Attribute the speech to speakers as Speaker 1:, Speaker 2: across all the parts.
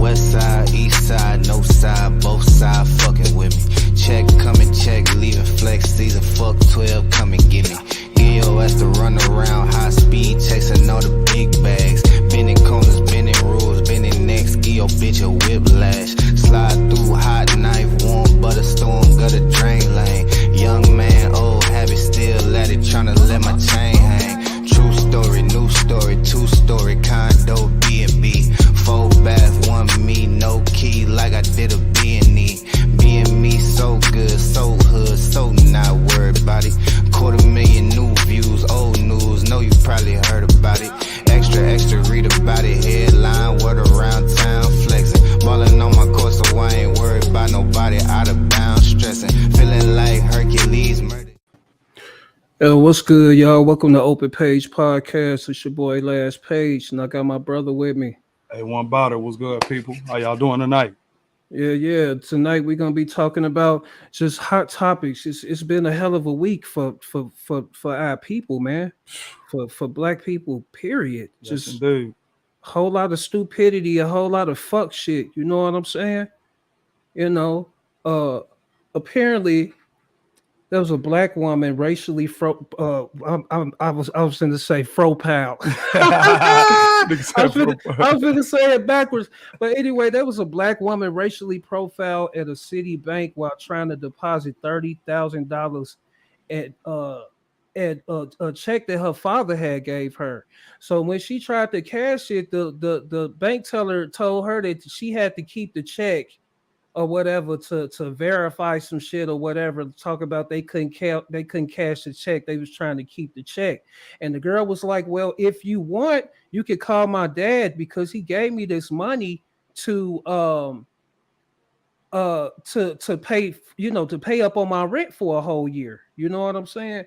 Speaker 1: West side, east side, no side, both sides fucking with me. Check, coming, check, leaving flex season. Fuck 12, come and get me. Get your ass to run around high speed, chasing all the big bags. Bending corners, bending rules, bending necks. Give your bitch a whiplash. Slide through hot knife, warm butter storm, gutter drain lane. Young man, old habit, still at it, tryna let my chain hang. True story, new story, two-story condo, B&B. 4 bath, 1 me, no key, like I did a B&E. B&Me so good, so hood, so not worried about it. 250,000 new views, old news, know you probably heard about it. Extra, extra, read about it, headline, word around town, flexing. Ballin' on my course, so I ain't worried about nobody out of bounds, stressing. Feeling like Hercules murdered.
Speaker 2: What's good, y'all? Welcome to Open Page Podcast. It's your boy Last Page, and I got my brother with me.
Speaker 3: Hey, one about it. What's good, people? How y'all doing tonight?
Speaker 2: Yeah. Tonight we're gonna be talking about just hot topics. It's been a hell of a week for our people, man. For black people, period.
Speaker 3: Yes,
Speaker 2: Just
Speaker 3: indeed.
Speaker 2: a whole lot of stupidity, a whole lot of fuck shit. You know what I'm saying? You know, apparently there was a black woman racially I was going to say fro-pal. I was going to say it backwards. But anyway, there was a black woman racially profiled at a city bank while trying to deposit $30,000 at a check that her father had gave her. So when she tried to cash it, the bank teller told her that she had to keep the check or whatever to verify some shit or whatever. Talk about they couldn't cash the check. They was trying to keep the check. And the girl was like, well, if you want, you could call my dad because he gave me this money to pay, to pay up on my rent for a whole year. You know what I'm saying?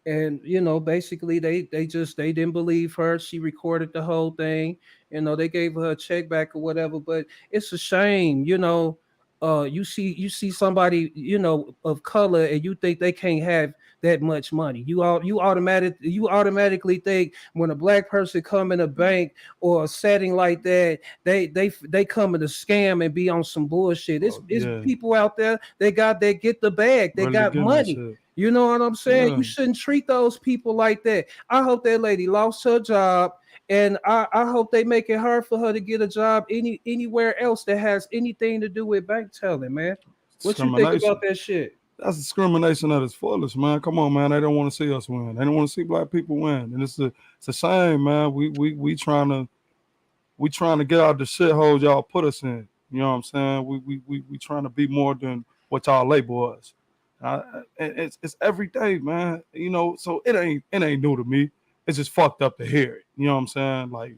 Speaker 2: And basically they didn't believe her. She recorded the whole thing. They gave her a check back or whatever. But it's a shame, you see somebody of color and you think they can't have that much money. You automatically think when a black person come in a bank or a setting like that, they come in to scam and be on some bullshit. It's people out there they get the bag, they really got money. You know what I'm saying? Yeah. You shouldn't treat those people like that. I hope that lady lost her job, and I hope they make it hard for her to get a job anywhere else that has anything to do with bank telling, man. What you think about that shit?
Speaker 3: That's discrimination at its fullest, man. Come on, man. They don't want to see us win. They don't want to see black people win, and it's a shame, man. We trying to get out the shithole y'all put us in. You know what I'm saying? We trying to be more than what y'all label us. It's every day, man. So it ain't new to me. It's just fucked up to hear it. You know what I'm saying? Like,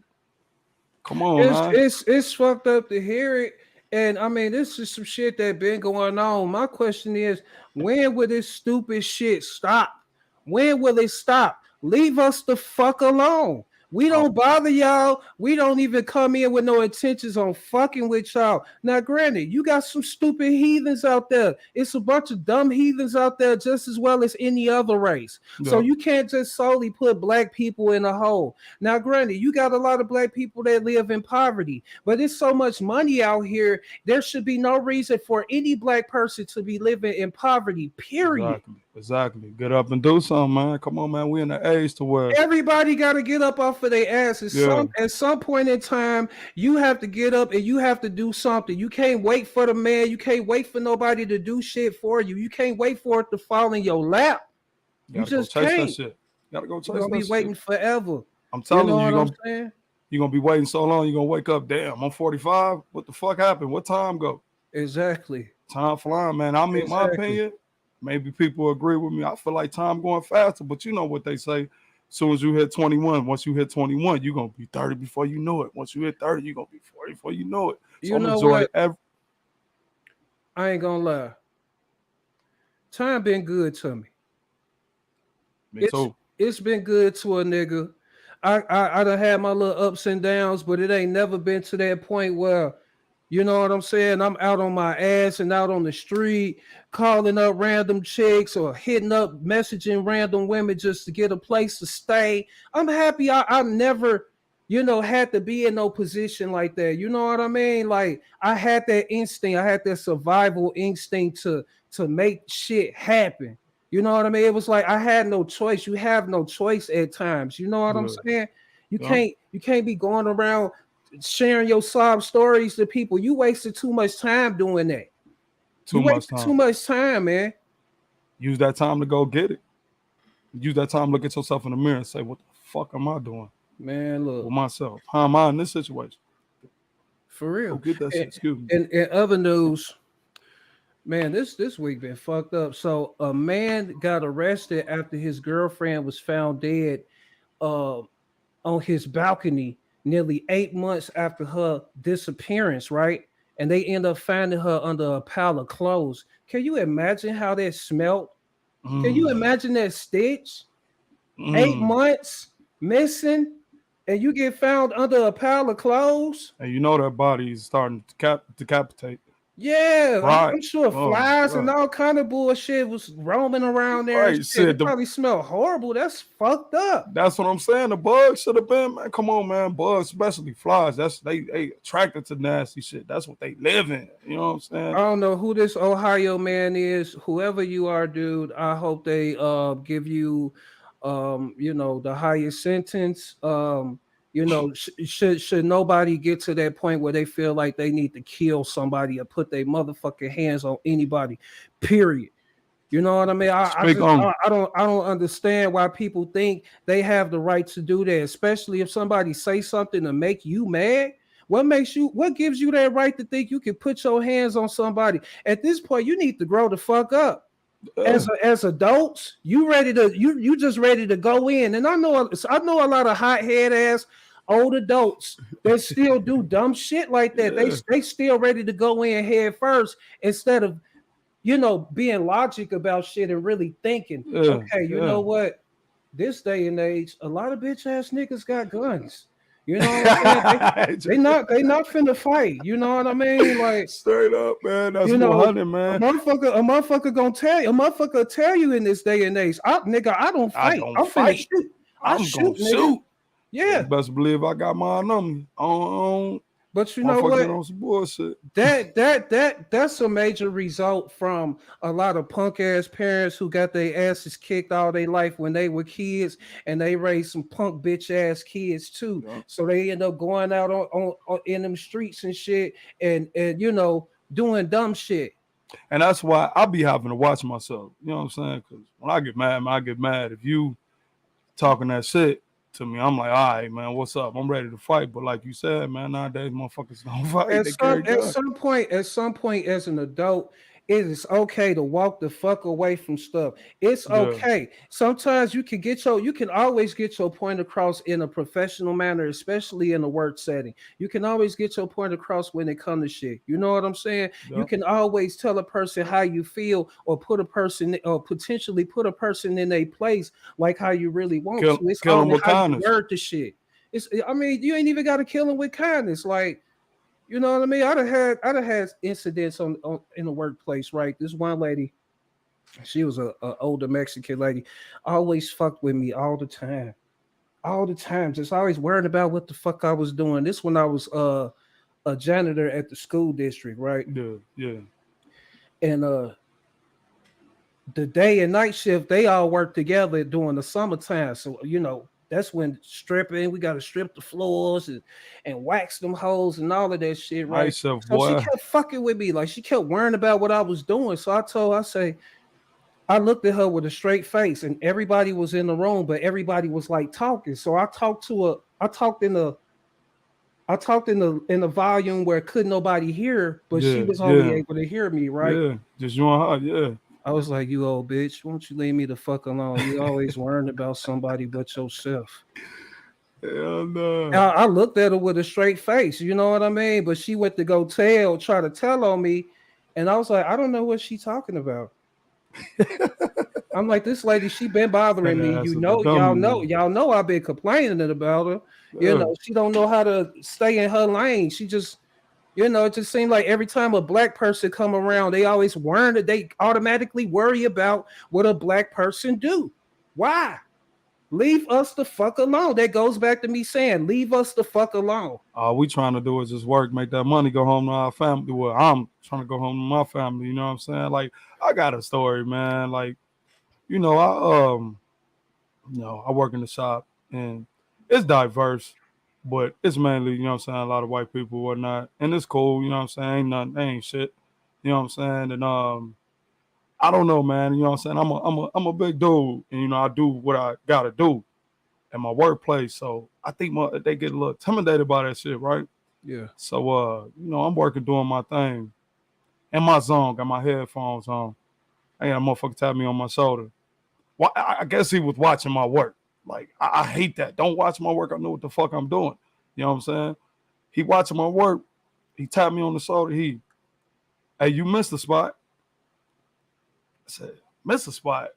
Speaker 3: come on, man.
Speaker 2: It's fucked up to hear it. And I mean, this is some shit that been going on. My question is, when will this stupid shit stop? When will it stop? Leave us the fuck alone. We don't bother y'all. We don't even come in with no intentions on fucking with y'all. Now, granted, you got some stupid heathens out there. It's a bunch of dumb heathens out there just as well as any other race. Yeah. So you can't just solely put black people in a hole. Now, granted, you got a lot of black people that live in poverty, but there's so much money out here. There should be no reason for any black person to be living in poverty, period.
Speaker 3: Exactly. Get up and do something, man. Come on, man. We're in the age to where
Speaker 2: everybody got to get up off of their asses. Yeah. At some point in time, you have to get up and you have to do something. You can't wait for the man. You can't wait for nobody to do shit for you. You can't wait for it to fall in your lap. You just can't.
Speaker 3: That shit. You gotta go chase that shit.
Speaker 2: You're gonna be waiting forever.
Speaker 3: I'm telling you, you're gonna be waiting so long. You're gonna wake up. Damn, I'm 45. What the fuck happened? What time go?
Speaker 2: Exactly.
Speaker 3: Time flying, man. I mean, my opinion. Maybe people agree with me. I feel like time going faster, but you know what they say. As soon as you hit 21, once you hit 21, you're going to be 30 before you know it. Once you hit 30, you're going to be 40 before you know it. So
Speaker 2: you know what? I ain't going to lie. Time been good to me.
Speaker 3: Me too.
Speaker 2: It's been good to a nigga. I done had my little ups and downs, but it ain't never been to that point where, you know what I'm saying, I'm out on my ass and out on the street calling up random chicks or hitting up, messaging random women just to get a place to stay. I'm happy I never, had to be in no position like that. You know what I mean? Like I had that instinct, I had that survival instinct to make shit happen. You know what I mean? It was like I had no choice. You have no choice at times. You know what I'm
Speaker 3: Yeah.
Speaker 2: saying? You
Speaker 3: Yeah.
Speaker 2: can't be going around sharing your sob stories to people. You wasted too much time doing that.
Speaker 3: Too
Speaker 2: You
Speaker 3: much
Speaker 2: wasted
Speaker 3: time.
Speaker 2: too much time, man.
Speaker 3: Use that time to go get it. Use that time to look at yourself in the mirror and say, what the fuck am I doing
Speaker 2: Man,
Speaker 3: with
Speaker 2: look,
Speaker 3: myself? How am I in this situation?
Speaker 2: for
Speaker 3: Go
Speaker 2: real.
Speaker 3: get that shit. Excuse me.
Speaker 2: In other news, man, this week been fucked up. So a man got arrested after his girlfriend was found dead uh, on his balcony nearly 8 months after her disappearance, right? And they end up finding her under a pile of clothes. Can you imagine how that smelled? Can you
Speaker 3: Mm,
Speaker 2: imagine that stitch? 8
Speaker 3: mm.
Speaker 2: months missing, and you get found under a pile of clothes?
Speaker 3: And you know that body is starting to decapitate.
Speaker 2: Yeah,
Speaker 3: Right.
Speaker 2: I'm sure
Speaker 3: Oh,
Speaker 2: flies and
Speaker 3: God.
Speaker 2: all kind of bullshit was roaming around there. And
Speaker 3: Right.
Speaker 2: shit.
Speaker 3: Said
Speaker 2: It
Speaker 3: the,
Speaker 2: probably smelled horrible. That's fucked up.
Speaker 3: that's what I'm saying. The bugs should have been, man. Come on, man. Bugs, especially flies. That's they attracted to nasty shit. That's what they live in. You know what I'm saying?
Speaker 2: I don't know who this Ohio man is. Whoever you are, dude, I hope they give you the highest sentence. Should nobody get to that point where they feel like they need to kill somebody or put their motherfucking hands on anybody, period. You know what I mean?
Speaker 3: Speak on.
Speaker 2: I don't understand why people think they have the right to do that, especially if somebody say something to make you mad. What gives you that right to think you can put your hands on somebody? At this point, you need to grow the fuck up. As adults, you just ready to go in. And I know a lot of hothead ass old adults that still do dumb shit like that.
Speaker 3: Yeah.
Speaker 2: They still ready to go in head first instead of being logic about shit and really thinking,
Speaker 3: Yeah,
Speaker 2: okay, you
Speaker 3: yeah.
Speaker 2: know what? This day and age, a lot of bitch ass niggas got guns. You know what I'm saying? They not finna fight. You know what I mean? Like
Speaker 3: Straight up, man. That's
Speaker 2: you know,
Speaker 3: 100,
Speaker 2: a
Speaker 3: man.
Speaker 2: motherfucker gonna tell you. A motherfucker tell you in this day and age, I don't
Speaker 3: I
Speaker 2: fight.
Speaker 3: don't
Speaker 2: I'm finna
Speaker 3: fight.
Speaker 2: shoot.
Speaker 3: I'm
Speaker 2: I
Speaker 3: gonna
Speaker 2: nigga.
Speaker 3: shoot.
Speaker 2: Yeah,
Speaker 3: You best believe I got mine on me. On
Speaker 2: but you know
Speaker 3: motherfucker
Speaker 2: what?
Speaker 3: get on some bullshit.
Speaker 2: That's a major result from a lot of punk ass parents who got their asses kicked all their life when they were kids, and they raised some punk bitch ass kids too.
Speaker 3: Yeah.
Speaker 2: So they end up going out on in them streets and shit, and doing dumb shit.
Speaker 3: And that's why I be having to watch myself. You know what I'm saying? Because when I get mad, man, I get mad. If you talking that shit to me, I'm like, all right, man, what's up? I'm ready to fight. But like you said, man, nowadays motherfuckers don't fight. They carry guns.
Speaker 2: At some point, as an adult, it is okay to walk the fuck away from stuff. It's
Speaker 3: Yeah.
Speaker 2: okay. Sometimes you can always get your point across in a professional manner, especially in a work setting. You can always get your point across when it comes to shit. You know what I'm saying?
Speaker 3: Yeah.
Speaker 2: You can always tell a person how you feel, or potentially put a person in a place like how you really want
Speaker 3: Kill
Speaker 2: to. It's
Speaker 3: 'em
Speaker 2: only
Speaker 3: with
Speaker 2: how you
Speaker 3: kindness.
Speaker 2: word the shit. You ain't even got to kill them with kindness. Like, you know what I mean? I'd have had incidents on in the workplace, right? This one lady, she was a older Mexican lady, always fucked with me all the time. Just always worried about what the fuck I was doing. This when I was a janitor at the school district, right?
Speaker 3: Yeah.
Speaker 2: And the day and night shift, they all work together during the summertime. So, that's when stripping, we got to strip the floors and wax them holes and all of that shit, right?
Speaker 3: Nice stuff,
Speaker 2: So she
Speaker 3: boy.
Speaker 2: kept fucking with me. Like, she kept worrying about what I was doing. So I looked at her with a straight face, and everybody was in the room, but everybody was like talking. So I talked in the volume where couldn't nobody hear, but she
Speaker 3: Yeah,
Speaker 2: was only
Speaker 3: yeah.
Speaker 2: able to hear me, right?
Speaker 3: Yeah. Just you and her, yeah.
Speaker 2: I was like, you old bitch, won't you leave me the fuck alone? You always worrying about somebody but yourself.
Speaker 3: Hell no.
Speaker 2: I looked at her with a straight face, you know what I mean? But she went to go try to tell on me, and I was like, I don't know what she's talking about. I'm like, this lady, she been bothering me.
Speaker 3: That's
Speaker 2: Y'all know I've been complaining about her. She don't know how to stay in her lane. She just, it just seemed like every time a black person come around, they always they automatically worry about what a black person do. Why? Leave us the fuck alone. That goes back to me saying, leave us the fuck alone.
Speaker 3: All we trying to do is just work, make that money, go home to our family. Well, I'm trying to go home to my family. You know what I'm saying? Like, I got a story, man. Like, I work in the shop and it's diverse, but it's mainly, you know what I'm saying, a lot of white people and whatnot. And it's cool, you know what I'm saying? Ain't nothing, ain't shit. You know what I'm saying? And I don't know, man. You know what I'm saying? I'm a big dude, and I do what I gotta do in my workplace. So I think they get a little intimidated by that shit, right?
Speaker 2: Yeah.
Speaker 3: So I'm working, doing my thing in my zone, got my headphones on. I got a motherfucker tap me on my shoulder. Well, I guess he was watching my work. Like, I hate that. Don't watch my work. I know what the fuck I'm doing. You know what I'm saying? He watching my work. He tapped me on the shoulder. Hey, you missed the spot. I said, missed the spot.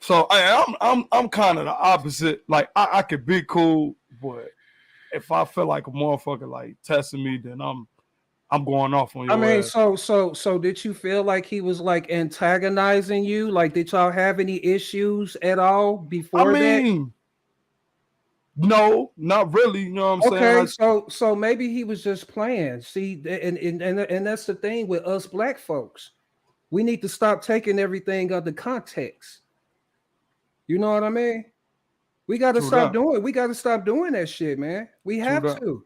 Speaker 3: So I'm kind of the opposite. Like, I could be cool, but if I feel like a motherfucker like testing me, then I'm going off on your ass.
Speaker 2: So did you feel like he was like antagonizing you? Like, did y'all have any issues at all before that?
Speaker 3: No, not really. You know what I'm saying?
Speaker 2: So maybe he was just playing. See, and that's the thing with us black folks. We need to stop taking everything under context. You know what I mean? We got to stop doing that shit, man. We have to.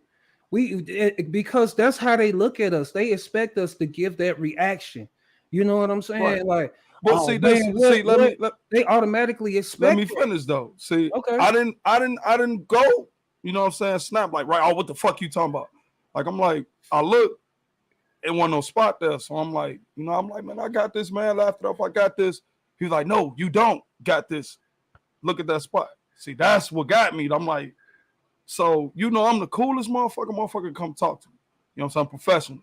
Speaker 2: Because that's how they look at us. They expect us to give that reaction. You know what I'm saying?
Speaker 3: Right.
Speaker 2: Like,
Speaker 3: but
Speaker 2: they automatically expect.
Speaker 3: Let me finish though. See, okay. I didn't go. You know what I'm saying? Snap like, right? Oh, what the fuck you talking about? Like, I'm like, I look, it wasn't no spot there, so I'm like, man, I got this, man. Laughed it up, I got this. He's like, no, you don't got this. Look at that spot. See, that's what got me. I'm like, so, I'm the coolest motherfucker. Motherfucker come talk to me. You know what I'm saying? I'm professional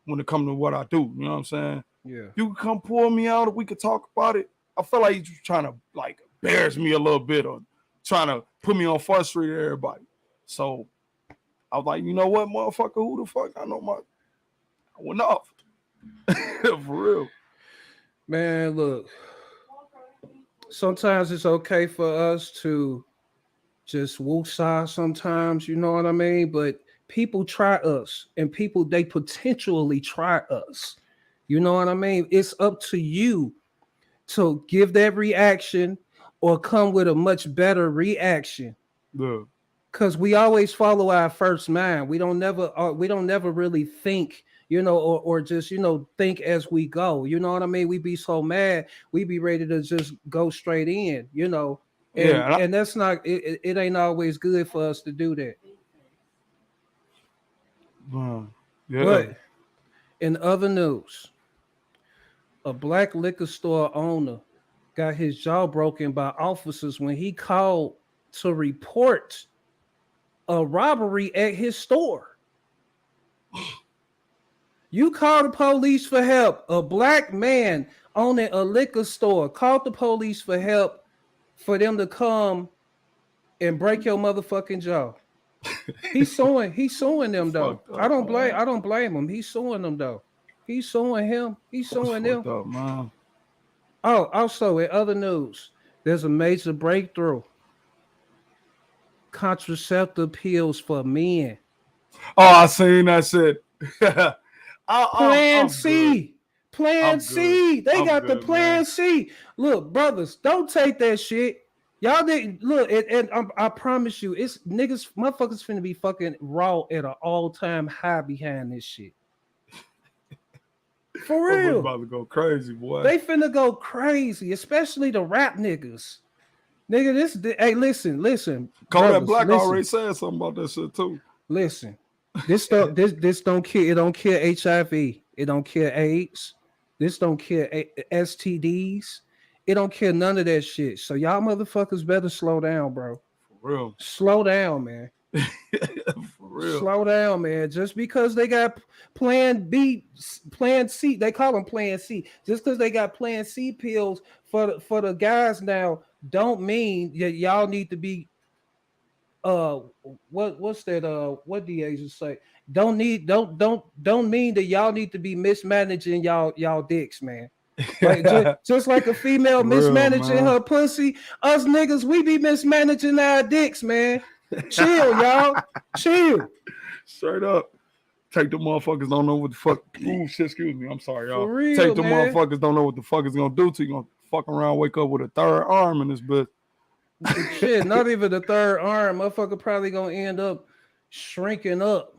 Speaker 3: when it comes to what I do. You know what I'm saying?
Speaker 2: Yeah.
Speaker 3: You can come pull me out if we could talk about it. I feel like he's trying to, like, embarrass me a little bit or trying to put me on Front Street to everybody. So, I was like, you know what, motherfucker? Who the fuck? I went off. For real.
Speaker 2: Man, look. Sometimes it's okay for us to just woosah sometimes, you know what I mean? But people try us, and they potentially try us. You know what I mean? It's up to you to give that reaction or come with a much better reaction.
Speaker 3: Yeah.
Speaker 2: Because we always follow our first mind. We don't never really think, or just, think as we go. You know what I mean? We be so mad, we be ready to just go straight in, And that's not it ain't always good for us to do that.
Speaker 3: Yeah.
Speaker 2: But in other news, a black liquor store owner got his jaw broken by officers when he called to report a robbery at his store. You call the police for help. A black man owning a liquor store called the police for help for them to come and break your motherfucking jaw. He's suing them though. I don't blame him. He's suing them though. He's suing him. He's suing them.
Speaker 3: Up, man.
Speaker 2: Oh, also in other news, there's a major breakthrough. Contraceptive pills for men.
Speaker 3: Oh, I seen that shit.
Speaker 2: Plan C. Plan C. They got the Plan C. Look, brothers, don't take that shit. Y'all didn't look, and I promise you, it's niggas, motherfuckers finna be fucking raw at an all-time high behind this shit. For real.
Speaker 3: About to go crazy, boy.
Speaker 2: They finna go crazy, especially the rap niggas. Nigga, hey, listen.
Speaker 3: Kodak Black already said something about that shit too.
Speaker 2: Listen, this don't kill. It don't kill HIV. It don't kill AIDS. This don't kill STDs. It don't kill none of that shit. So y'all motherfuckers better slow down, bro.
Speaker 3: For real.
Speaker 2: Slow down, man.
Speaker 3: For real.
Speaker 2: Slow down, man. Just because they got Plan B, Plan C, they call them Plan C. Just because they got Plan C pills for the guys now, don't mean that y'all need to be what's that what the agents say? Don't mean that y'all need to be mismanaging y'all dicks, man. Like just like a female mismanaging her pussy, us niggas, we be mismanaging our dicks, man. Chill, y'all. Chill.
Speaker 3: Straight up. Take the motherfuckers don't know what the fuck. Ooh, shit, excuse me. I'm sorry, y'all.
Speaker 2: For real,
Speaker 3: Take the
Speaker 2: man.
Speaker 3: motherfuckers don't know what the fuck is gonna do to you. Gonna fuck around, wake up with a third arm in this bitch.
Speaker 2: Shit, not even the third arm. Motherfucker probably gonna end up shrinking up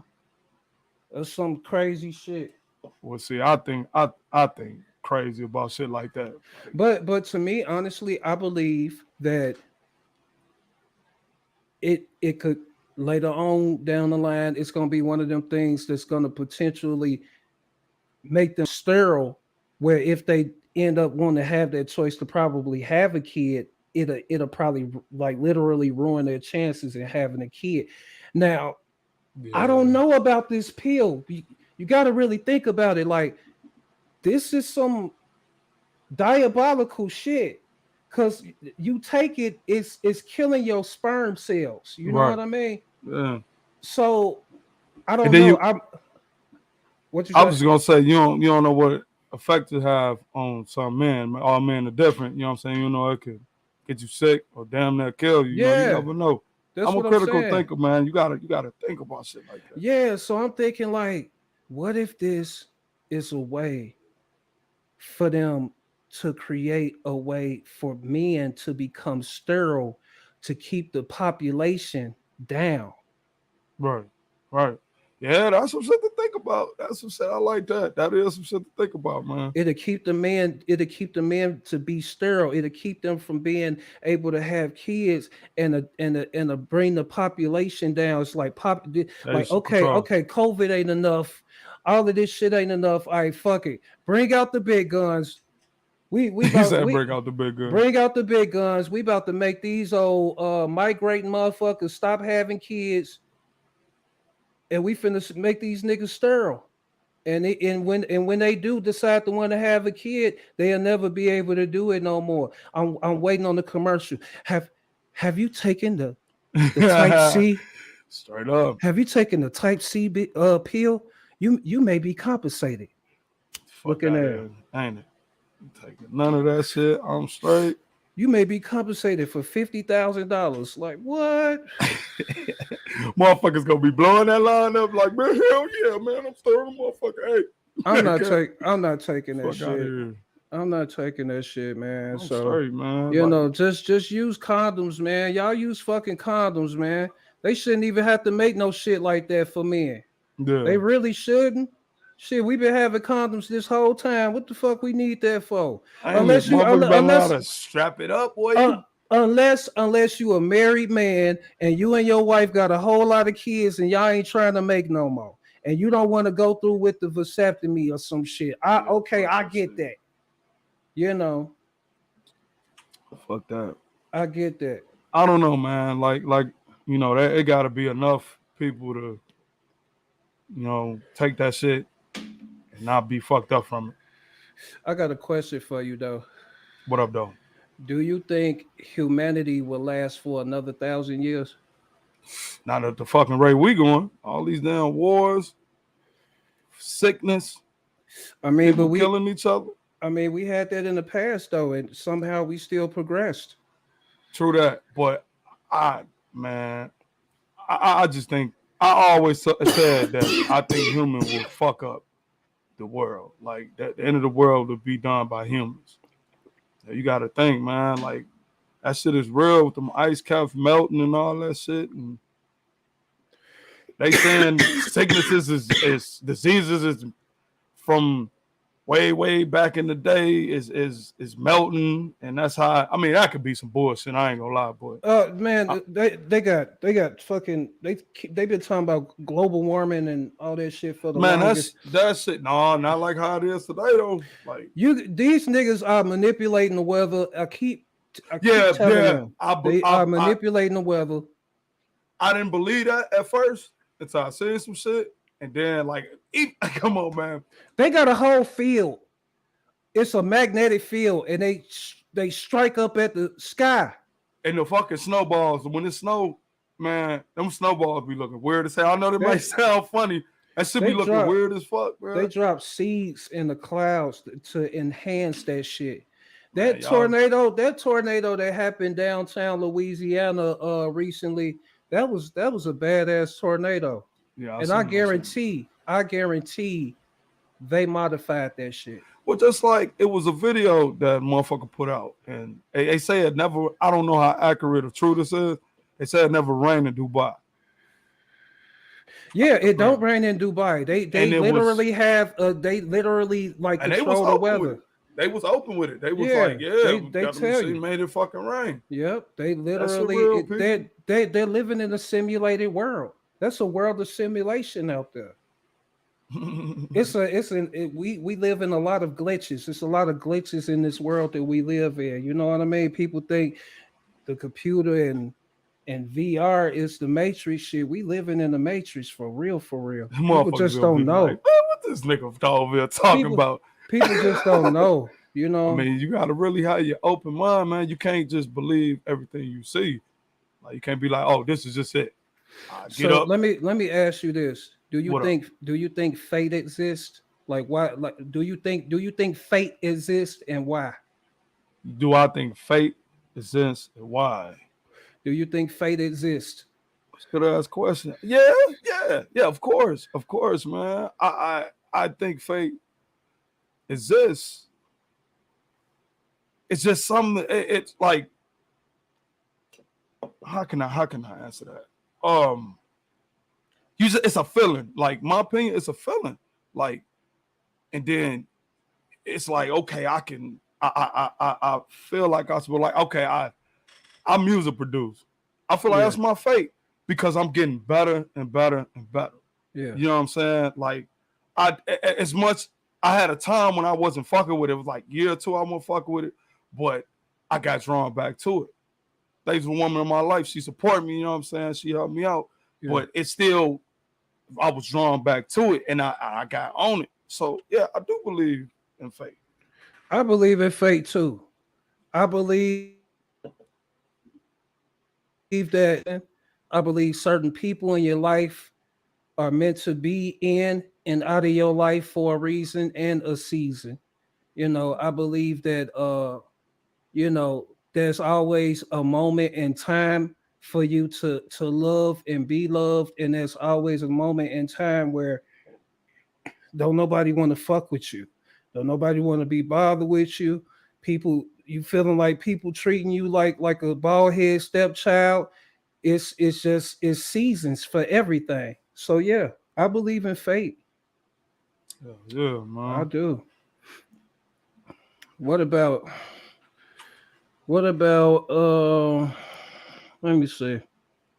Speaker 2: or some crazy shit.
Speaker 3: Well, see, I think crazy about shit like that.
Speaker 2: But to me, honestly, I believe that it could later on down the line, it's gonna be one of them things that's gonna potentially make them sterile. Where if they end up wanting to have that choice to probably have a kid, it'll probably like literally ruin their chances in having a kid. Now, I don't know about this pill. You got to really think about it. Like, this is some diabolical shit. Cause you take it, it's killing your sperm cells. You know what I mean?
Speaker 3: Yeah.
Speaker 2: So I don't know. I was
Speaker 3: just gonna say you don't know what effect it have on some men. All men are different. You know what I'm saying? You know it could get you sick or damn near kill you.
Speaker 2: Yeah.
Speaker 3: You never know. I'm a critical thinker, man. You gotta think about shit like that.
Speaker 2: Yeah. So I'm thinking like, what if this is a way for them to create a way for men to become sterile to keep the population down?
Speaker 3: Right. Yeah, that's some shit to think about. That's some shit I like that. That is some shit to think about, man.
Speaker 2: It'll keep the men to be sterile. It'll keep them from being able to have kids and bring the population down. It's like okay, COVID ain't enough. All of this shit ain't enough. All right, fuck it. Bring out the big guns. Bring out the big guns. Bring out the big guns. We about to make these old migrating motherfuckers stop having kids. And we finna make these niggas sterile. And when they do decide to want to have a kid, they'll never be able to do it no more. I'm waiting on the commercial. Have you taken the type C?
Speaker 3: Straight up.
Speaker 2: Have you taken the type C pill? You may be compensated. Looking at it.
Speaker 3: Ain't it? Taking none of that shit. I'm straight.
Speaker 2: You may be compensated for $50,000. Like what?
Speaker 3: Motherfuckers gonna be blowing that line up like, man, hell yeah, man. I'm stirring the motherfucker. Hey,
Speaker 2: I'm not taking that shit. I'm not taking that shit, man.
Speaker 3: I'm straight, man.
Speaker 2: You know, just use condoms, man. Y'all use fucking condoms, man. They shouldn't even have to make no shit like that for men.
Speaker 3: Yeah.
Speaker 2: They really shouldn't. Shit, we've been having condoms this whole time. What the fuck we need that for?
Speaker 3: Unless strap it up, boy.
Speaker 2: Unless you a married man and you and your wife got a whole lot of kids and y'all ain't trying to make no more, and you don't want to go through with the vasectomy or some shit. I get that. You know.
Speaker 3: Fuck that.
Speaker 2: I get that.
Speaker 3: I don't know, man. Like you know, it got to be enough people to, you know, take that shit and not be fucked up from it.
Speaker 2: I got a question for you, though.
Speaker 3: What up, though?
Speaker 2: Do you think humanity will last for another 1,000 years?
Speaker 3: Not at the fucking rate we going. All these damn wars, sickness.
Speaker 2: I mean, but we
Speaker 3: killing each other.
Speaker 2: I mean, we had that in the past, though, and somehow we still progressed.
Speaker 3: True that, but I just think I always said that I think humans will fuck up the world. Like the end of the world will be done by humans. You got to think, man. Like that shit is real with them ice caps melting and all that shit. And they saying sicknesses is diseases is from way back in the day is melting, and that's how. I mean, that could be some bullshit. I ain't gonna lie, boy.
Speaker 2: Man, they got fucking they been talking about global warming and all that shit for the longest.
Speaker 3: That's it. No, not like how it is today though. Like
Speaker 2: these niggas are manipulating the weather. I keep telling them they are manipulating the weather.
Speaker 3: I didn't believe that at first until I seen some shit. And then, come on, man.
Speaker 2: They got a whole field. It's a magnetic field, and they strike up at the sky.
Speaker 3: And the fucking snowballs. When it snow, man, them snowballs be looking weird as hell. I know that might sound funny, That should
Speaker 2: They
Speaker 3: be looking
Speaker 2: drop
Speaker 3: weird as fuck,
Speaker 2: they
Speaker 3: bro.
Speaker 2: drop seeds in the clouds to enhance that shit.
Speaker 3: Man, y'all.
Speaker 2: That tornado that happened downtown Louisiana recently, that was a badass tornado.
Speaker 3: Yeah, I
Speaker 2: And
Speaker 3: seen.
Speaker 2: I guarantee they modified that shit.
Speaker 3: Well, just like it was a video that motherfucker put out, and they say it never. I don't know how accurate or true this is. They said it never rained in Dubai,
Speaker 2: Yeah, it don't
Speaker 3: apparently.
Speaker 2: rain in Dubai.
Speaker 3: And
Speaker 2: They
Speaker 3: it was,
Speaker 2: literally they literally like
Speaker 3: and they was
Speaker 2: control the
Speaker 3: open with
Speaker 2: weather.
Speaker 3: it. They was open with it. They was
Speaker 2: Yeah,
Speaker 3: like, yeah, we
Speaker 2: they
Speaker 3: got the
Speaker 2: tell
Speaker 3: machine
Speaker 2: you.
Speaker 3: made it fucking rain.
Speaker 2: Yep, they
Speaker 3: That's the
Speaker 2: literally
Speaker 3: real people.
Speaker 2: they're living in a simulated world. That's a world of simulation out there. We live in a lot of glitches. There's a lot of glitches in this world that we live in. You know what I mean? People think the computer and VR is the matrix shit. We living in the matrix for real, for real. People
Speaker 3: Motherfuckers
Speaker 2: just
Speaker 3: gonna be
Speaker 2: don't
Speaker 3: like,
Speaker 2: know.
Speaker 3: man, what this nigga over here talking
Speaker 2: People
Speaker 3: about?
Speaker 2: people just don't know. You
Speaker 3: I
Speaker 2: know.
Speaker 3: mean, you gotta really have your open mind, man. You can't just believe everything you see. Like you can't be like, oh, this is just it. Get
Speaker 2: So
Speaker 3: up.
Speaker 2: let me ask you this:
Speaker 3: What up?
Speaker 2: do you think fate exists? Like why? Like do you think fate exists and why?
Speaker 3: Do I think fate exists and why?
Speaker 2: Do you think fate exists?
Speaker 3: Good ass question. Yeah, yeah. Of course, man. I think fate exists. It's just something. It's like how can I answer that? It's a feeling. Like my opinion, it's a feeling. Like, and then it's like okay, I can. I feel like I was like okay, I'm music producer. I feel like
Speaker 2: Yeah,
Speaker 3: that's my fate because I'm getting better and better and better.
Speaker 2: yeah,
Speaker 3: You know what I'm saying? Like, as much I had a time when I wasn't fucking with it. It was like year or two I wasn't fucking with it, but I got drawn back to it. There's a woman in my life. She supported me. You know what I'm saying? She helped me out,
Speaker 2: yeah.
Speaker 3: but it's still I was drawn back to it, and I got on it. So yeah, I do believe in fate.
Speaker 2: I believe in fate too. I believe that I believe certain people in your life are meant to be in and out of your life for a reason and a season. You know, I believe that you know, there's always a moment in time for you to love and be loved, and there's always a moment in time where don't nobody want to fuck with you, don't nobody want to be bothered with you. People, you feeling like people treating you like a bald head stepchild. It's just it's seasons for everything. So yeah, I believe in fate.
Speaker 3: Yeah,
Speaker 2: I
Speaker 3: man.
Speaker 2: do. What about what about let me see.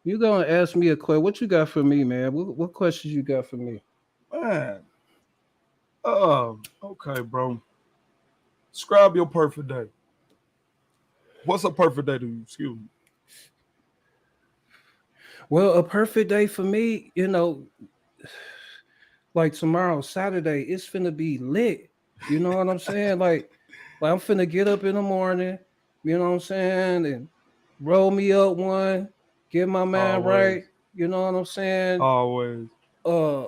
Speaker 2: You gonna ask me a question? What you got for me, man? What questions you got for me?
Speaker 3: Man. Okay, bro. Describe your perfect day. What's a perfect day to you? Excuse me.
Speaker 2: Well, a perfect day for me, you know, like tomorrow, Saturday, it's finna be lit. You know what I'm saying? Like I'm finna get up in the morning, you know what I'm saying, and roll me up one, get my mind right.
Speaker 3: Always.
Speaker 2: You know what I'm saying?
Speaker 3: Always.
Speaker 2: Uh,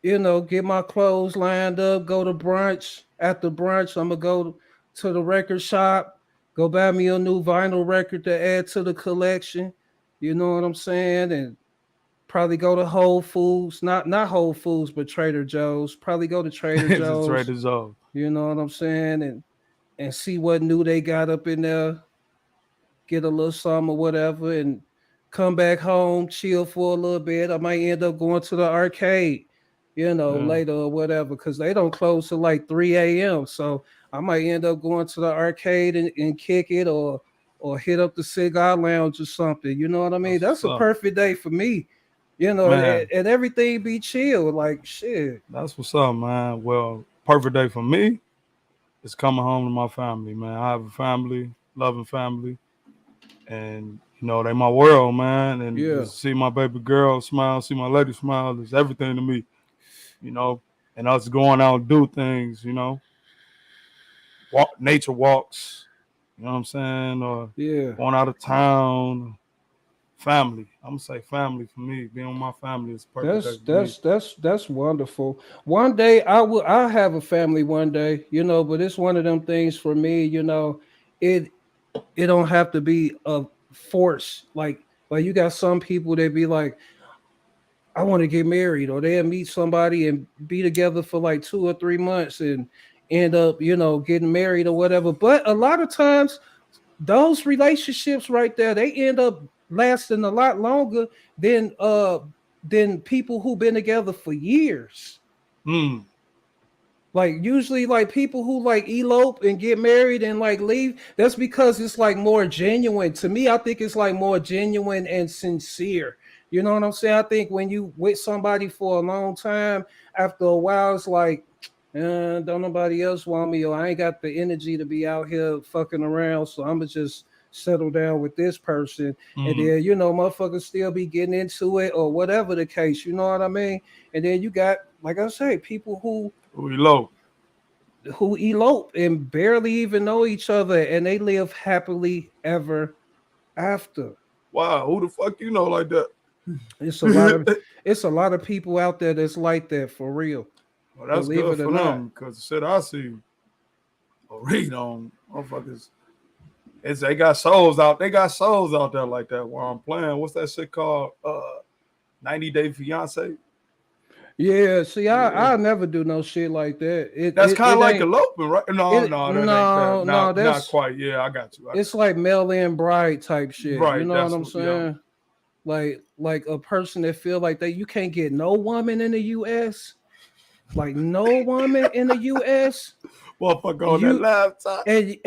Speaker 2: you know, get my clothes lined up, go to brunch. After brunch, I'm gonna go to the record shop, go buy me a new vinyl record to add to the collection. You know what I'm saying? And probably go to Whole Foods, not Whole Foods, but Trader Joe's. Probably go to Trader
Speaker 3: It's a
Speaker 2: Joe's.
Speaker 3: trader's off.
Speaker 2: You know what I'm saying? And see what new they got up in there. Get a little something or whatever, and come back home, chill for a little bit. I might end up going to the arcade, you know,
Speaker 3: Yeah.
Speaker 2: later or whatever, because they don't close till like 3 a.m. So I might end up going to the arcade and kick it or hit up the cigar lounge or something. You know what I mean?
Speaker 3: That's what's
Speaker 2: That's a
Speaker 3: up.
Speaker 2: perfect day for me. You know,
Speaker 3: Man,
Speaker 2: and everything be chill, like shit.
Speaker 3: that's what's up, man. Well, perfect day for me is coming home to my family, man. I have a family, loving family, and you know, they my world, man. And
Speaker 2: Yeah,
Speaker 3: just see my baby girl smile, see my lady smile is everything to me, you know. And us going out and do things, you know, nature walks, you know what I'm saying, or
Speaker 2: yeah,
Speaker 3: going out of town, family. I'm gonna say family for me. Being with my family is a perfect day for me.
Speaker 2: That's wonderful. One day I'll have a family one day, but it's one of them things for me, it it don't have to be a force. Like you got some people that be like, I want to get married, or they'll meet somebody and be together for like 2 or 3 months and end up, getting married or whatever. But a lot of times those relationships right there, they end up lasting a lot longer than people who've been together for years.
Speaker 3: Mm.
Speaker 2: Like usually like people who like elope and get married and like leave, that's because it's like more genuine. To me, I think it's like more genuine and sincere. You know what I'm saying? I think when you with somebody for a long time, after a while, it's like, don't nobody else want me, or I ain't got the energy to be out here fucking around. So I'm gonna just settle down with this person. And
Speaker 3: Mm.
Speaker 2: then, motherfuckers still be getting into it or whatever the case, you know what I mean? And then you got, like I say, people
Speaker 3: We low.
Speaker 2: who elope and barely even know each other and they live happily ever after.
Speaker 3: Wow, who the fuck you know like that?
Speaker 2: It's a lot of it's a lot of people out there that's like that for real.
Speaker 3: Well, that's
Speaker 2: Believe
Speaker 3: good
Speaker 2: it or
Speaker 3: for
Speaker 2: not.
Speaker 3: them because the shit I see or read on motherfuckers. They got souls out. They got souls out there like that while I'm playing. What's that shit called? 90 Day Fiance.
Speaker 2: Yeah, see,
Speaker 3: Yeah.
Speaker 2: I never do no shit like that.
Speaker 3: That's kind of like
Speaker 2: ain't-
Speaker 3: elopement, right? No,
Speaker 2: it-
Speaker 3: no, that ain't
Speaker 2: no,
Speaker 3: that.
Speaker 2: no,
Speaker 3: Not
Speaker 2: that's
Speaker 3: quite. Yeah, I got you.
Speaker 2: it's like mail-in bride type shit. You
Speaker 3: Right,
Speaker 2: know
Speaker 3: that's
Speaker 2: what I'm
Speaker 3: what- yeah.
Speaker 2: saying? Like a person that feel like you can't get no woman in the US, like no woman in the US.
Speaker 3: Motherfucker on that
Speaker 2: You
Speaker 3: laptop.
Speaker 2: and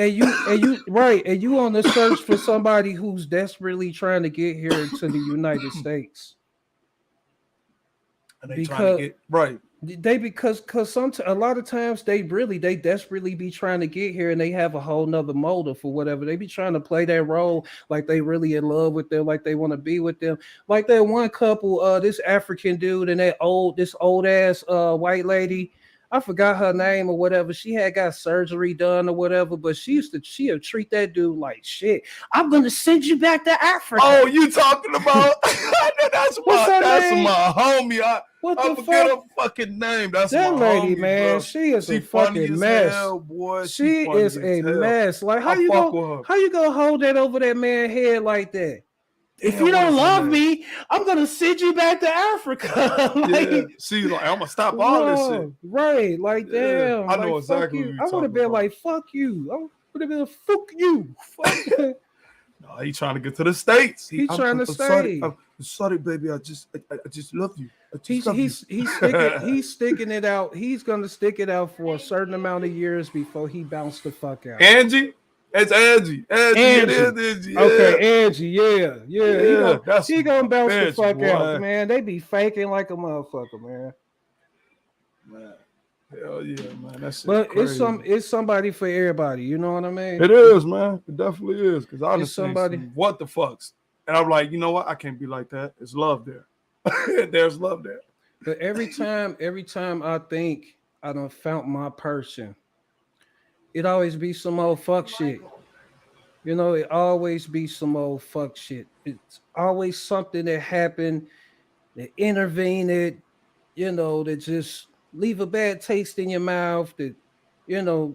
Speaker 2: you right, and you on the search for somebody who's desperately trying to get here to the United States.
Speaker 3: And they trying to get right.
Speaker 2: Because a lot of times they desperately be trying to get here and they have a whole nother motive for whatever. They be trying to play that role like they really in love with them, like they want to be with them. Like that one couple, this African dude and this old ass white lady. I forgot her name or whatever. She had got surgery done or whatever, but she'll treat that dude like shit. I'm gonna send you back to Africa.
Speaker 3: Oh, you talking about? that's
Speaker 2: What's her name?
Speaker 3: my homie. I forget her
Speaker 2: fuck?
Speaker 3: fucking name. That's
Speaker 2: That
Speaker 3: my
Speaker 2: lady,
Speaker 3: homie,
Speaker 2: man,
Speaker 3: bro.
Speaker 2: she is a
Speaker 3: funny
Speaker 2: fucking
Speaker 3: as
Speaker 2: mess.
Speaker 3: hell, boy.
Speaker 2: She
Speaker 3: funny
Speaker 2: is
Speaker 3: as
Speaker 2: a
Speaker 3: hell.
Speaker 2: mess. Like
Speaker 3: I fuck with her.
Speaker 2: how you gonna hold that over that man's head like that? If
Speaker 3: Damn,
Speaker 2: you
Speaker 3: what
Speaker 2: don't
Speaker 3: is her
Speaker 2: love
Speaker 3: name?
Speaker 2: me, I'm gonna send you back to Africa.
Speaker 3: Yeah, she's like, I'm gonna stop all this shit.
Speaker 2: Right, like
Speaker 3: Yeah,
Speaker 2: damn.
Speaker 3: I know
Speaker 2: like, fuck
Speaker 3: exactly
Speaker 2: you.
Speaker 3: what you're
Speaker 2: I would
Speaker 3: talking
Speaker 2: have been
Speaker 3: about.
Speaker 2: like, fuck you. I would have been fuck you. Fuck.
Speaker 3: No, he trying to get to the States.
Speaker 2: He trying to
Speaker 3: sorry,
Speaker 2: stay.
Speaker 3: I'm sorry, baby. I just love you.
Speaker 2: He's sticking it out. He's gonna stick it out for a certain amount of years before he bounced the fuck out.
Speaker 3: Angie? It's Angie. It is Angie. Yeah.
Speaker 2: Okay, Angie, yeah. He gonna bounce the
Speaker 3: bitch,
Speaker 2: fuck
Speaker 3: boy.
Speaker 2: out, man. They be faking like a motherfucker, man.
Speaker 3: Man. Hell yeah, man. That's
Speaker 2: But
Speaker 3: crazy.
Speaker 2: it's somebody for everybody. You know what I mean?
Speaker 3: It is, man. It definitely is. Because I
Speaker 2: It's
Speaker 3: understand
Speaker 2: somebody-
Speaker 3: what the fucks. And I'm like, you know what? I can't be like that. It's love there. There's love there.
Speaker 2: But every time I think I done found my person, it always be some old fuck shit. You know, it always be some old fuck shit. It's always something that happened that intervened it, that just leave a bad taste in your mouth, that, a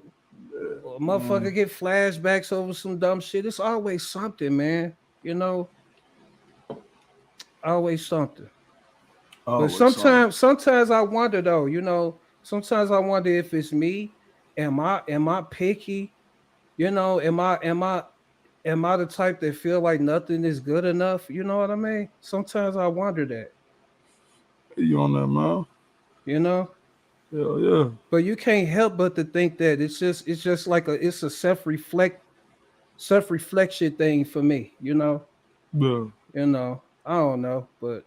Speaker 2: motherfucker get flashbacks over some dumb shit. It's always something, man. Always something. But sometimes I wonder though, sometimes I wonder if it's me. Am I picky? Am I the type that feel like nothing is good enough? You know what I mean? Sometimes I wonder that.
Speaker 3: You on that, man?
Speaker 2: Hell
Speaker 3: yeah.
Speaker 2: But you can't help but to think that it's just like it's a self-reflection thing for me,
Speaker 3: Yeah.
Speaker 2: I don't know, but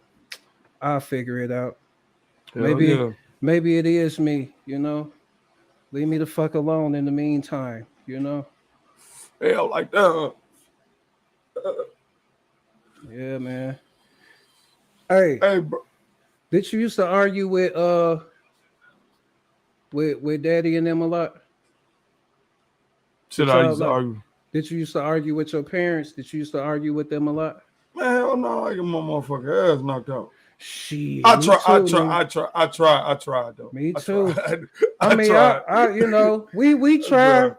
Speaker 2: I'll figure it out.
Speaker 3: Hell
Speaker 2: Maybe it is me, Leave me the fuck alone in the meantime,
Speaker 3: Hell like that.
Speaker 2: Yeah, man. Hey,
Speaker 3: Bro.
Speaker 2: did you used to argue with daddy and them a lot?
Speaker 3: Shit, I used to argue.
Speaker 2: Did you used to argue with your parents? Did you used to argue with them a lot?
Speaker 3: Man, hell no, I get my motherfucking ass knocked out.
Speaker 2: Shit,
Speaker 3: I
Speaker 2: me
Speaker 3: tried though.
Speaker 2: Me
Speaker 3: I
Speaker 2: too.
Speaker 3: tried.
Speaker 2: I mean,
Speaker 3: tried.
Speaker 2: you know, we tried,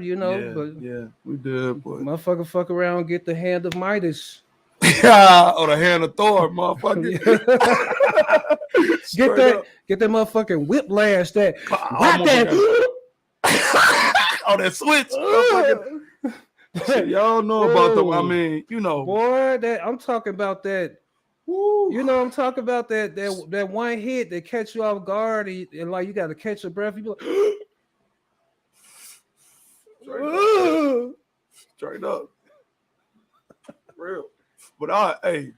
Speaker 2: you know, but
Speaker 3: yeah, we did, but
Speaker 2: motherfucker fuck around and get the hand of Midas.
Speaker 3: or the hand of Thor, motherfucker.
Speaker 2: Get that motherfucking whiplash that
Speaker 3: whap that on that switch. Shit, y'all know about them. I mean, you know,
Speaker 2: boy, that I'm talking about that.
Speaker 3: Woo.
Speaker 2: You know, I'm talking about that one hit that catch you off guard and like you got to catch your breath. You be like,
Speaker 3: straight up, real. But I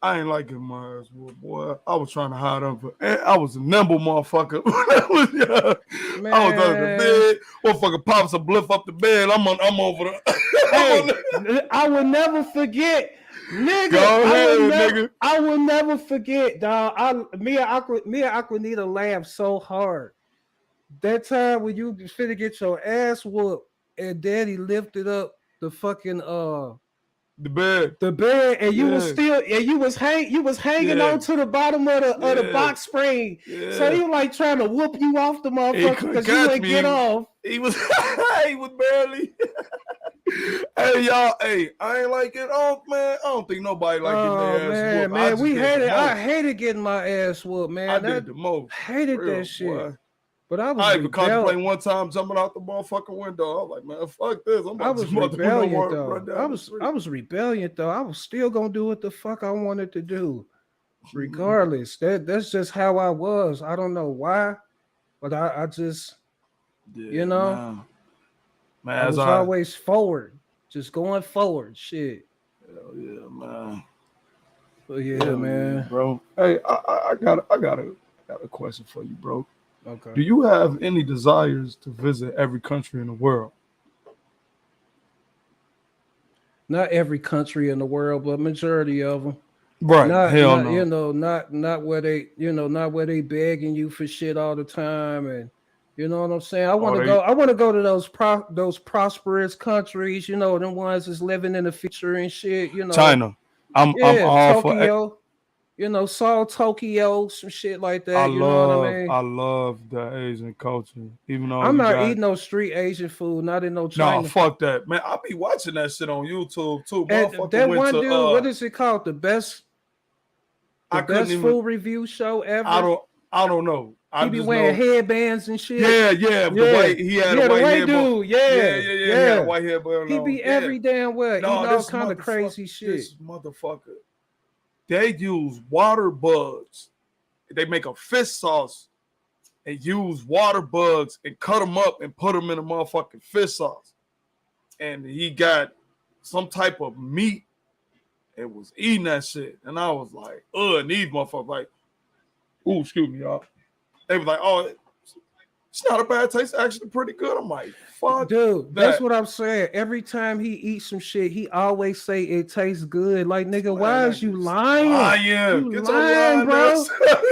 Speaker 3: ain't liking my ass, boy. I was trying to hide up. I was a nimble motherfucker. I was under the bed. Motherfucker pops a bliff up the bed. I'm over the.
Speaker 2: Hey, I will never forget. Nigga,
Speaker 3: go ahead,
Speaker 2: I will never forget, dog. Me and Aquanita laughed so hard. That time when you finna get your ass whooped and Daddy lifted up the fucking
Speaker 3: the bed,
Speaker 2: and you was still you was hanging on to the bottom of the box spring. Yeah. So he was like trying to whoop you off the motherfucker because you wouldn't get off.
Speaker 3: He was barely. Hey y'all, I ain't like it. Oh man, I don't think nobody like getting their ass whooped.
Speaker 2: Man, we hated. I hated getting my ass whooped, man.
Speaker 3: I did the most.
Speaker 2: Hated that shit.
Speaker 3: Boy.
Speaker 2: But I
Speaker 3: even contemplating one time jumping out the motherfucking window. I was like, man, fuck this.
Speaker 2: I was rebellion though. I was rebellion though. I was still gonna do what the fuck I wanted to do, regardless. That's just how I was. I don't know why, but I just, you know. Man, I was always forward, just going forward. Shit.
Speaker 3: Hell yeah, man.
Speaker 2: But yeah, man,
Speaker 3: bro. Hey, I got a question for you, bro.
Speaker 2: Okay.
Speaker 3: Do you have any desires to visit every country in the world?
Speaker 2: Not every country in the world, but majority of them.
Speaker 3: Right.
Speaker 2: No.
Speaker 3: You
Speaker 2: know, not where they, not where they begging you for shit all the time and. You know what I'm saying? I want to go to those prosperous countries. You know, them ones that's living in the future and shit. You know,
Speaker 3: China. I'm all
Speaker 2: Tokyo.
Speaker 3: for.
Speaker 2: You know, Seoul, Tokyo, some shit like that.
Speaker 3: I
Speaker 2: love
Speaker 3: the Asian culture. Even though
Speaker 2: I'm not eating no street Asian food, not in no China.
Speaker 3: No, fuck that, man. I be watching that shit on YouTube too.
Speaker 2: That one dude, what is it called? The best food review show ever.
Speaker 3: I don't know.
Speaker 2: He be wearing headbands and shit.
Speaker 3: Yeah. The white dude.
Speaker 2: He had
Speaker 3: a white headband.
Speaker 2: He be every damn well.
Speaker 3: No,
Speaker 2: eating all kind of crazy shit.
Speaker 3: This motherfucker. They use water bugs. They make a fish sauce and use water bugs and cut them up and put them in a motherfucking fish sauce. And he got some type of meat and was eating that shit. And I was like, and these motherfuckers like, ooh, excuse me, y'all. They was like, oh, it's not a bad taste. It's actually pretty good. I'm like, fuck,
Speaker 2: dude. That's what I'm saying. Every time he eats some shit, he always say it tastes good. Like, nigga, why is you lying? You lying, bro.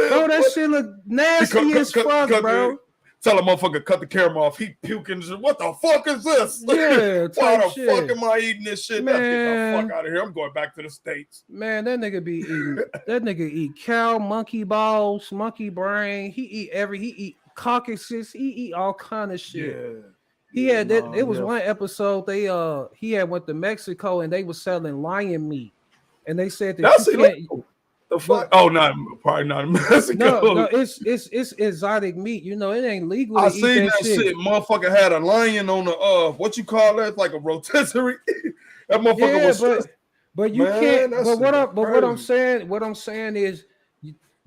Speaker 2: Bro, that shit look nasty as fuck, bro.
Speaker 3: Tell a motherfucker cut the camera off. He puking. What the fuck is this?
Speaker 2: Yeah,
Speaker 3: why the fuck am I eating this shit? Man, get the fuck out of here. I'm going back to the States.
Speaker 2: Man, that nigga be eating. That nigga eat cow, monkey balls, monkey brain. He eat caucuses. He eat all kind of shit.
Speaker 3: Yeah.
Speaker 2: He had that. It was one episode. He had went to Mexico and they was selling lion meat, and they said that you can't.
Speaker 3: The fuck? Probably not in Mexico.
Speaker 2: No, it's exotic meat. You know, it ain't legal.
Speaker 3: I seen that shit. Motherfucker had a lion on the what you call that? It's like a rotisserie. That motherfucker was.
Speaker 2: But you can't. But what I'm saying is,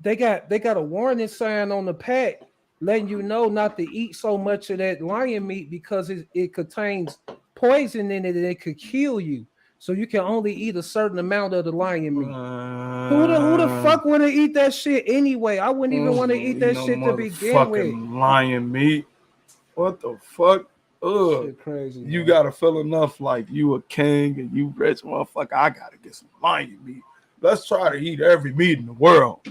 Speaker 2: they got a warning sign on the pack letting you know not to eat so much of that lion meat because it contains poison in it and it could kill you. So you can only eat a certain amount of the lion meat. Who the fuck want to eat that shit anyway? I wouldn't even want to eat that shit to begin with.
Speaker 3: Lion meat. What the fuck?
Speaker 2: Shit crazy.
Speaker 3: You gotta feel enough like you a king and you rich motherfucker. I gotta get some lion meat. Let's try to eat every meat in the world.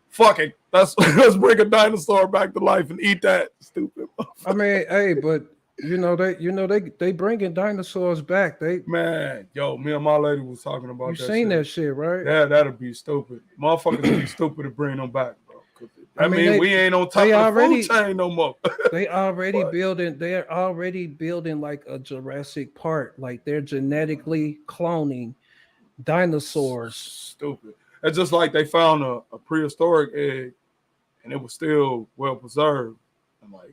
Speaker 3: Fuck it. Let's bring a dinosaur back to life and eat that. Stupid motherfucker.
Speaker 2: I mean, hey, but They bringing dinosaurs back.
Speaker 3: Man, yo, me and my lady was talking about
Speaker 2: You
Speaker 3: that
Speaker 2: seen
Speaker 3: shit.
Speaker 2: that shit, right?
Speaker 3: Yeah, that'd be stupid. Motherfuckers be stupid to bring them back, bro.
Speaker 2: I
Speaker 3: I
Speaker 2: mean,
Speaker 3: mean, we ain't on top
Speaker 2: they
Speaker 3: of the
Speaker 2: already
Speaker 3: food chain no more.
Speaker 2: they already
Speaker 3: What?
Speaker 2: building they're already building like a Jurassic Park. Like they're genetically cloning dinosaurs.
Speaker 3: Stupid. It's just like they found a prehistoric egg and it was still well preserved. And like,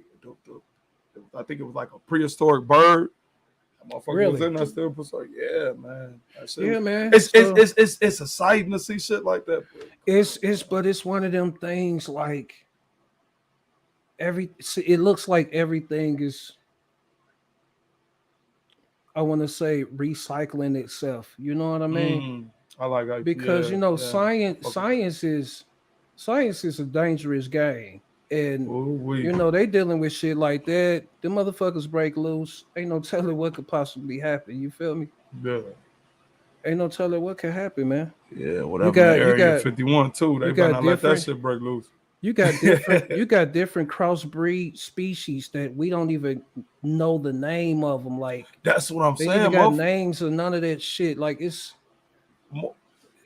Speaker 3: I think it was like a prehistoric bird. That motherfucker was
Speaker 2: Really?
Speaker 3: in there still preserved. Yeah, man. That shit
Speaker 2: Yeah,
Speaker 3: was-
Speaker 2: man.
Speaker 3: It's,
Speaker 2: So
Speaker 3: it's exciting to see shit like that.
Speaker 2: it's one of them things like it looks like everything is, I want to say, recycling itself. You know what I mean?
Speaker 3: I like that.
Speaker 2: Because
Speaker 3: Yeah, yeah.
Speaker 2: science is a dangerous game. And
Speaker 3: Ooh-wee.
Speaker 2: they dealing with shit like that. The motherfuckers break loose. Ain't no telling what could possibly happen. You feel me?
Speaker 3: Yeah.
Speaker 2: Ain't no telling what could happen, man.
Speaker 3: Yeah, whatever.
Speaker 2: got- you
Speaker 3: Area
Speaker 2: got-
Speaker 3: 51 too. They
Speaker 2: you
Speaker 3: better
Speaker 2: got
Speaker 3: not let that
Speaker 2: different-
Speaker 3: shit break loose.
Speaker 2: You got different crossbreed species that we don't even know the name of them. Like
Speaker 3: That's what I'm
Speaker 2: they
Speaker 3: saying.
Speaker 2: even got names or none of that shit. Like it's some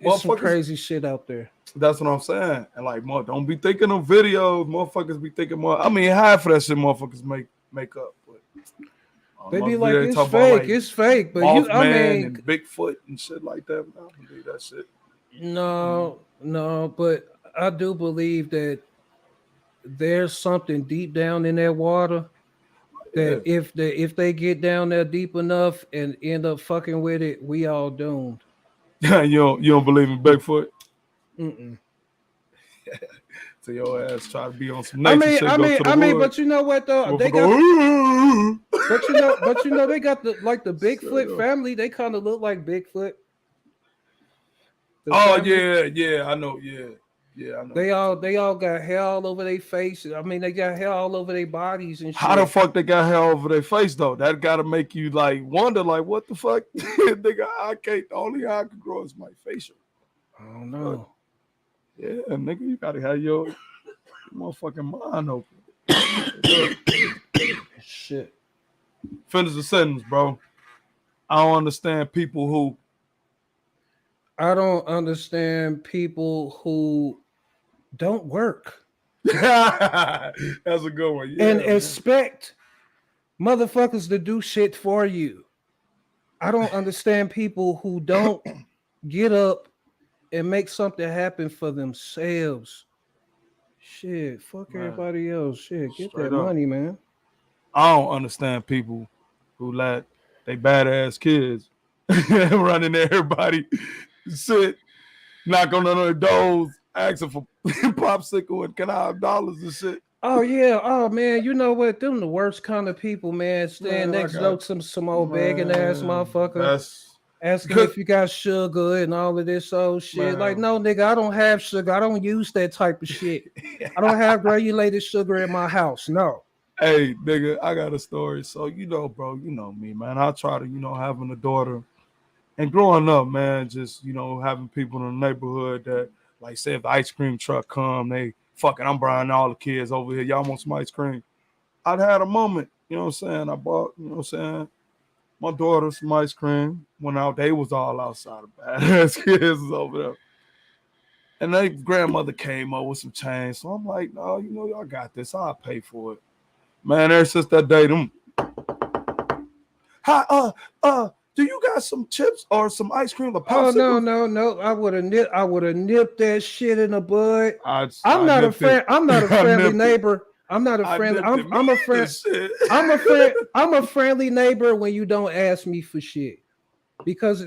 Speaker 3: Motherfuckers-
Speaker 2: crazy shit out there.
Speaker 3: That's what I'm saying. And like, don't be thinking of videos. Motherfuckers be thinking more. I mean, half of that shit motherfuckers make up. But
Speaker 2: They be
Speaker 3: motherfuckers,
Speaker 2: like,
Speaker 3: they
Speaker 2: it's
Speaker 3: talk
Speaker 2: fake,
Speaker 3: about, like,
Speaker 2: it's fake. But
Speaker 3: Mothman and Bigfoot and shit like that. I don't believe that shit.
Speaker 2: no, but I do believe that there's something deep down in that water that if they get down there deep enough and end up fucking with it, we all doomed.
Speaker 3: you don't believe in Bigfoot?
Speaker 2: Mm-mm.
Speaker 3: So your ass try to be on some nature shit.
Speaker 2: But you know what though? They got, but you know they got the Bigfoot family. They kind of look like Bigfoot. The
Speaker 3: Oh
Speaker 2: family,
Speaker 3: yeah, I know, yeah, I know.
Speaker 2: They all got hair all over their face. I mean, they got hair all over their bodies and shit.
Speaker 3: How the fuck they got hair over their face though? That gotta make you like wonder, like what the fuck? Nigga, I can't. The only hair I can grow is my facial.
Speaker 2: I don't know.
Speaker 3: Yeah, nigga, you gotta have your motherfucking mind open.
Speaker 2: Shit.
Speaker 3: Finish the sentence, bro. I don't understand people who.
Speaker 2: I don't understand people who don't work
Speaker 3: That's a good one. Yeah,
Speaker 2: and
Speaker 3: man.
Speaker 2: expect motherfuckers to do shit for you. I don't understand people who don't get up and make something happen for themselves. Shit, fuck
Speaker 3: Man.
Speaker 2: everybody else. Shit, get
Speaker 3: Straight
Speaker 2: that
Speaker 3: up.
Speaker 2: money, man.
Speaker 3: I don't understand people who let they badass kids running everybody sit, knock on their doors, asking for popsicle and can I have dollars and shit.
Speaker 2: Oh yeah, oh man, you know what? Them the worst kind of people, man. Stand
Speaker 3: Man, I
Speaker 2: next
Speaker 3: got-
Speaker 2: to some old begging ass motherfucker.
Speaker 3: That's
Speaker 2: Asking
Speaker 3: Good.
Speaker 2: if you got sugar and all of this old shit.
Speaker 3: Man.
Speaker 2: Like, no, nigga, I don't have sugar. I don't use that type of shit. I don't have granulated sugar in my house. No.
Speaker 3: Hey, nigga, I got a story. So, bro, you know me, man. I try to, having a daughter and growing up, man, just, having people in the neighborhood that, like, say if the ice cream truck come, they fucking, I'm buying all the kids over here. Y'all want some ice cream? I'd had a moment, you know what I'm saying? I bought, my daughter some ice cream. Went out, they was all outside of badass kids was over there. And their grandmother came up with some change. So I'm like, no, y'all got this. I'll pay for it. Man, ever since that day, them. Hi, do you got some chips or some ice cream or
Speaker 2: Oh
Speaker 3: popsicle?
Speaker 2: no. I would have nipped that shit in the bud.
Speaker 3: I'm
Speaker 2: I'm not a
Speaker 3: friend.
Speaker 2: friendly neighbor. I'm not a friendly. I'm a friend. I'm a friendly neighbor when you don't ask me for shit. Because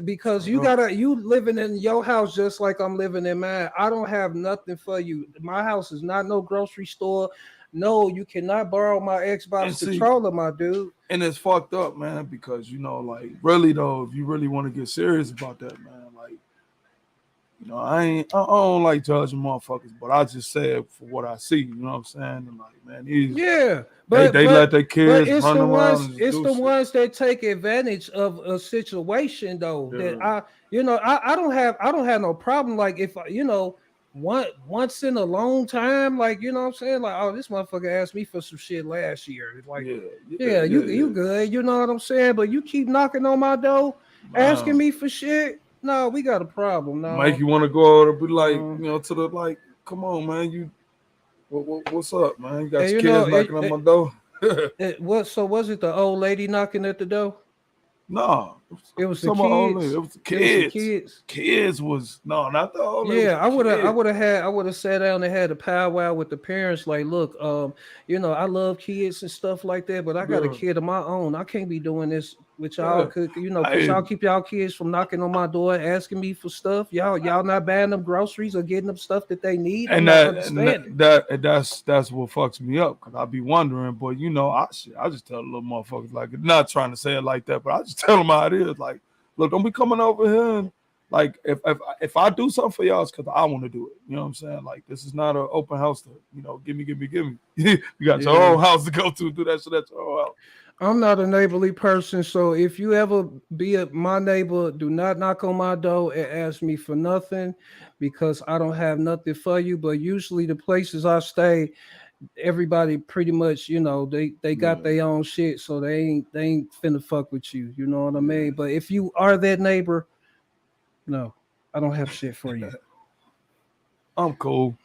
Speaker 2: you living in your house just like I'm living in mine. I don't have nothing for you. My house is not no grocery store. No, you cannot borrow my Xbox controller, my dude.
Speaker 3: And it's fucked up, man, because like really though, if you really want to get serious about that, man, like I don't like judging motherfuckers, but I just say it for what I see, you know what I'm saying? And like, man, they let their kids
Speaker 2: it's
Speaker 3: run
Speaker 2: the
Speaker 3: around.
Speaker 2: Ones, it's the shit. Ones that take advantage of a situation though.
Speaker 3: Yeah.
Speaker 2: That I don't have no problem. Like if once in a long time, like you know what I'm saying? Like, oh, this motherfucker asked me for some shit last year. Like, yeah, you good, you know what I'm saying? But you keep knocking on my door, asking me for shit. No, we got a problem. No,
Speaker 3: Make you want to go over to be like, you know, to the like, come on, man, you, what's up, man? You got your kids knocking on my door.
Speaker 2: So was it the old lady knocking at the door?
Speaker 3: No,
Speaker 2: it was the kids.
Speaker 3: It was the kids.
Speaker 2: Kids.
Speaker 3: Kids was not the old lady.
Speaker 2: Yeah, I would have sat down and had a powwow with the parents. Like, look, you know, I love kids and stuff like that, but I got a kid of my own. I can't be doing this with y'all. You know, cause y'all keep y'all kids from knocking on my door, asking me for stuff. Y'all not buying them groceries or getting them stuff that they need.
Speaker 3: And that's what fucks me up, because I be wondering. But you know, I just tell the little motherfuckers, like, not trying to say it like that, but I just tell them how it is. Like, look, don't be coming over here and like, if I do something for y'all, it's because I want to do it. You know what I'm saying? Like, this is not an open house to, you know, give me. You got your own house to go to, do that shit at your own house.
Speaker 2: I'm not a neighborly person, so if you ever be my neighbor, do not knock on my door and ask me for nothing, because I don't have nothing for you. But usually the places I stay, everybody pretty much, you know, they got their own shit, so they ain't finna fuck with you. You know what I mean? But if you are that neighbor, no, I don't have shit for you.
Speaker 3: I'm cool.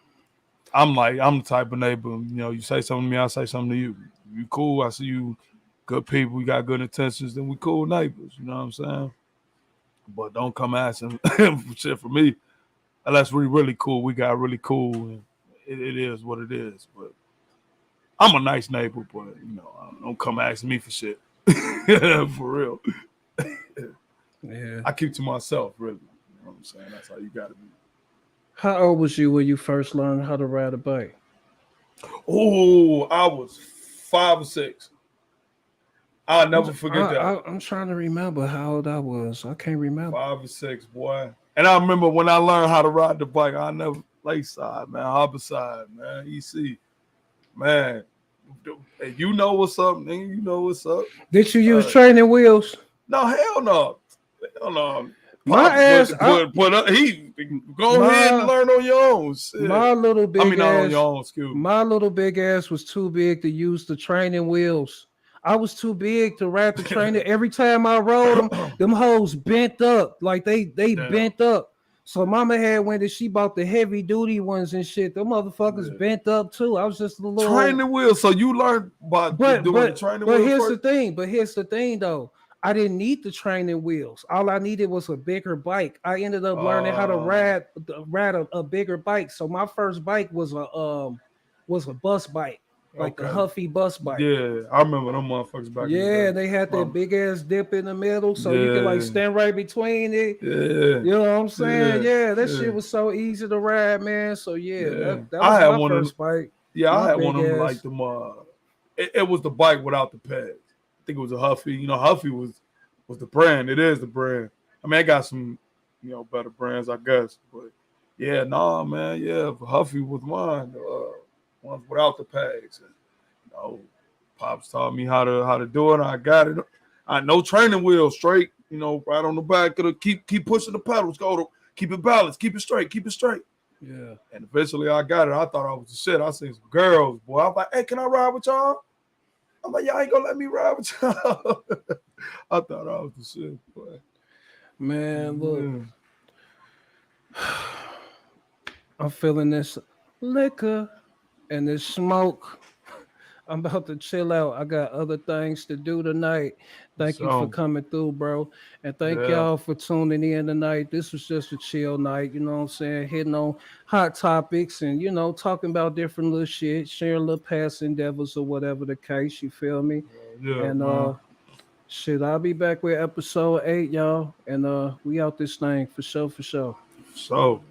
Speaker 3: I'm the type of neighbor, you know, you say something to me, I say something to you. You cool, I see you good people, we got good intentions, then we cool neighbors, you know what I'm saying? But don't come asking for shit for me. Unless we really cool, we got really cool, and it is what it is. But I'm a nice neighbor, but you know, don't come asking me for shit. For real.
Speaker 2: Yeah.
Speaker 3: I keep to myself, really. You know what I'm saying? That's how you gotta be.
Speaker 2: How old was you when you first learned how to ride a bike?
Speaker 3: Oh, I was 5 or 6. I'll never forget that.
Speaker 2: I'm trying to remember how old I was. I can't remember.
Speaker 3: 5 or 6, boy. And I remember when I learned how to ride the bike, I never lakeside, man, Harborside, man, EC, man. You know what's up, nigga. You know what's up.
Speaker 2: Did you use training wheels?
Speaker 3: No, hell no. Hell no.
Speaker 2: My ass.
Speaker 3: He go ahead and learn on your own. Shit.
Speaker 2: My little big
Speaker 3: not
Speaker 2: ass.
Speaker 3: On your own, excuse me.
Speaker 2: My little big ass was too big to use the training wheels. I was too big to ride the trainer. Every time I rode them hoes bent up. Like they bent up. So mama had when she bought the heavy duty ones and shit. Them motherfuckers bent up too. I was just a little
Speaker 3: training wheels. So you learned by doing the training wheels.
Speaker 2: But here's the thing though. I didn't need the training wheels. All I needed was a bigger bike. I ended up learning how to ride a bigger bike. So my first bike was a bus bike. Like the Huffy bus bike.
Speaker 3: Yeah, I remember them motherfuckers back.
Speaker 2: Yeah, they had that big ass dip in the middle, so you could like stand right between it.
Speaker 3: Yeah,
Speaker 2: you know what I'm saying? Yeah, that shit was so easy to ride, man. So that was
Speaker 3: I had
Speaker 2: my first bike.
Speaker 3: Yeah, I had one of them like them. It was the bike without the pads. I think it was a Huffy. You know, Huffy was the brand. It is the brand. I mean, I got some, you know, better brands, I guess. But yeah, man. Yeah, Huffy was mine. Ones without the pads. And, you know, Pops taught me how to do it. I got it. I know training wheels straight, you know, right on the back of the keep pushing the pedals, keep it balanced, keep it straight.
Speaker 2: Yeah. And
Speaker 3: eventually I got it. I thought I was the shit. I seen some girls, boy. I was like, hey, can I ride with y'all? I'm like, y'all ain't gonna let me ride with y'all. I thought I was the shit, boy.
Speaker 2: Man, look. I'm feeling this liquor and this smoke. I'm about to chill out. I got other things to do tonight. Thank you for coming through, bro. And thank y'all for tuning in tonight. This was just a chill night, you know what I'm saying? Hitting on hot topics and, you know, talking about different little shit, sharing little past endeavors or whatever the case, you feel me?
Speaker 3: Yeah,
Speaker 2: and shit, I'll be back with episode 8, y'all. And we out this thing for sure.
Speaker 3: So